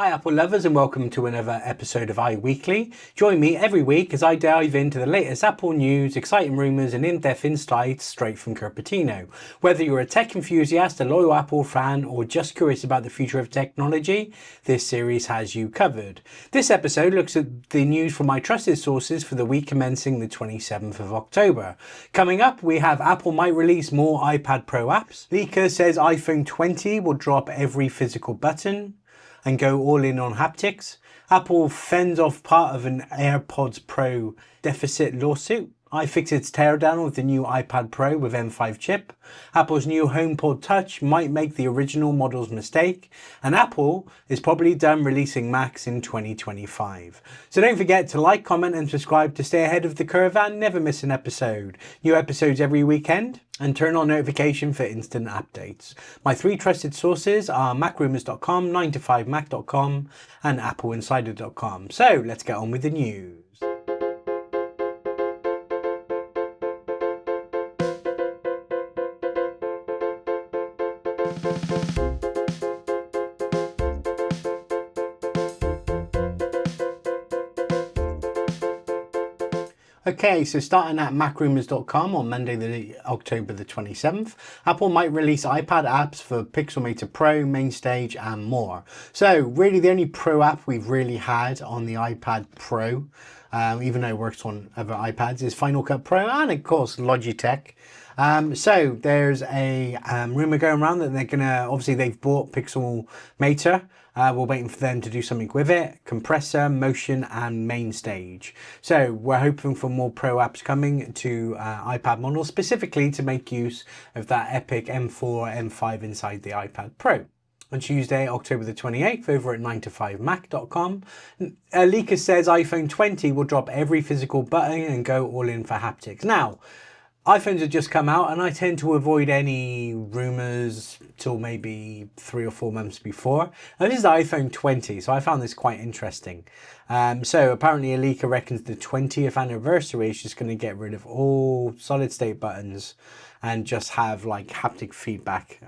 Hi Apple lovers and welcome to another episode of iWeekly. Join me every week as I dive into the latest Apple news, exciting rumours and in-depth insights straight from Cupertino. Whether you're a tech enthusiast, a loyal Apple fan or just curious about the future of technology, this series has you covered. This episode looks at the news from my trusted sources for the week commencing the 27th of October. Coming up, we have Apple might release more iPad Pro apps. Leaker says iPhone 20 will drop every physical button and go all in on haptics. Apple fends off part of an AirPods Pro deficit lawsuit. iFixit's teardown with the new iPad Pro with M5 chip. Apple's new HomePod Touch might make the original model's mistake. And Apple is probably done releasing Macs in 2025. So don't forget to like, comment and subscribe to stay ahead of the curve and never miss an episode. New episodes every weekend. And turn on notification for instant updates. My three trusted sources are macrumours.com, 9to5mac.com and appleinsider.com. So let's get on with the news. Okay, so starting at macrumours.com on Monday, October the 27th, Apple might release iPad apps for Pixelmator Pro, Mainstage and more. So really the only Pro app we've really had on the iPad Pro, even though it works on other iPads, is Final Cut Pro and of course Logitech. So there's a rumour going around that they're gonna, obviously they've bought Pixelmator. We're waiting for them to do something with it, compressor, motion and Mainstage. So we're hoping for more Pro apps coming to iPad models, specifically to make use of that epic M4, M5 inside the iPad Pro. On Tuesday, October the 28th, over at 9to5mac.com, a leaker says iPhone 20 will drop every physical button and go all in for haptics. Now, iPhones have just come out and I tend to avoid any rumours till maybe 3 or 4 months before. Now this is the iPhone 20, so I found this quite interesting. So apparently a leaker reckons the 20th anniversary is just going to get rid of all solid state buttons and just have like haptic feedback,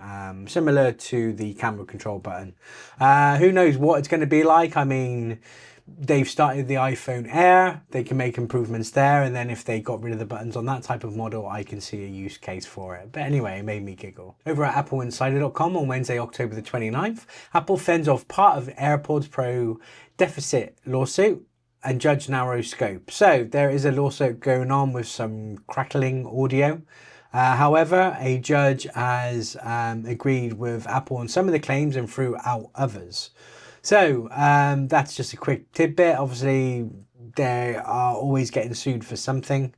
similar to the camera control button. Who knows what it's going to be like? I mean, they've started the iPhone Air, they can make improvements there, and then if they got rid of the buttons on that type of model, I can see a use case for it. But anyway, it made me giggle. Over at appleinsider.com on Wednesday, October the 29th, Apple fends off part of AirPods Pro deficit lawsuit and judge narrows scope. So there is a lawsuit going on with some crackling audio. However, a judge has agreed with Apple on some of the claims and threw out others. So that's just a quick tidbit. Obviously, they are always getting sued for something.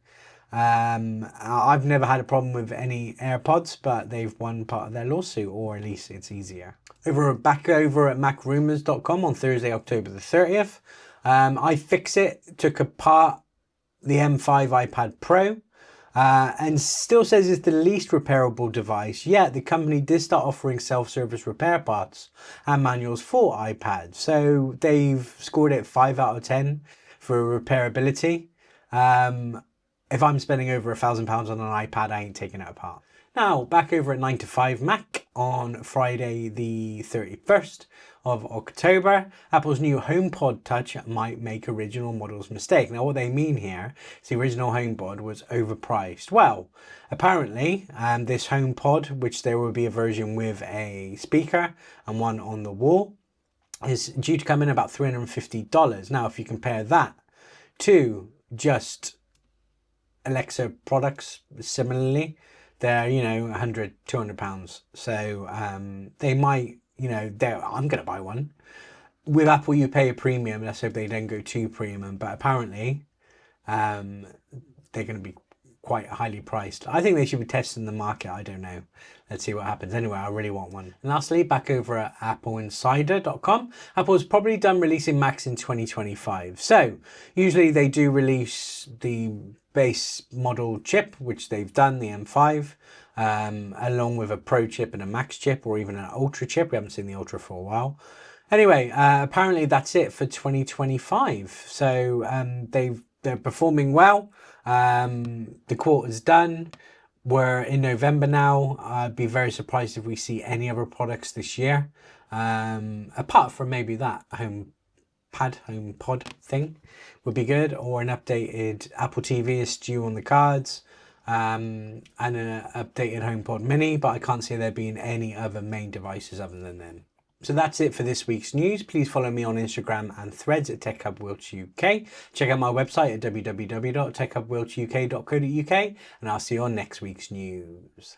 I've never had a problem with any AirPods, but they've won part of their lawsuit, or at least it's easier. Back over at macrumours.com on Thursday, October the 30th, iFixit took apart the M5 iPad Pro. And still says it's the least repairable device, yet the company did start offering self-service repair parts and manuals for iPad. So they've scored it 5 out of 10 for repairability. If I'm spending over £1,000 on an iPad, I ain't taking it apart. Now, back over at 9to5Mac on Friday the 31st of October, Apple's new HomePod Touch might make original models mistake. Now, what they mean here is the original HomePod was overpriced. Well, apparently, this HomePod, which there will be a version with a speaker and one on the wall, is due to come in about $350. Now, if you compare that to just Alexa products similarly, they're, you know, £100, £200. So they might, you know, I'm going to buy one. With Apple, you pay a premium. Let's hope they don't go too premium. But apparently, they're going to be quite highly priced. I think they should be testing the market. I don't know. Let's see what happens. Anyway, I really want one. And lastly, back over at appleinsider.com, Apple's probably done releasing Macs in 2025. So usually they do release the base model chip, which they've done, the M5, along with a Pro chip and a Max chip, or even an Ultra chip. We haven't seen the Ultra for a while. Anyway, apparently that's it for 2025. So they're performing well. The quarter's done. We're in November now. I'd be very surprised if we see any other products this year. Apart from maybe that HomePod thing would be good, or an updated Apple TV is due on the cards, and an updated HomePod Mini, but I can't see there being any other main devices other than them. So that's it for this week's news. Please follow me on Instagram and Threads at TechHubWiltsUK. Check out my website at www.techhubwiltsuk.co.uk, and I'll see you on next week's news.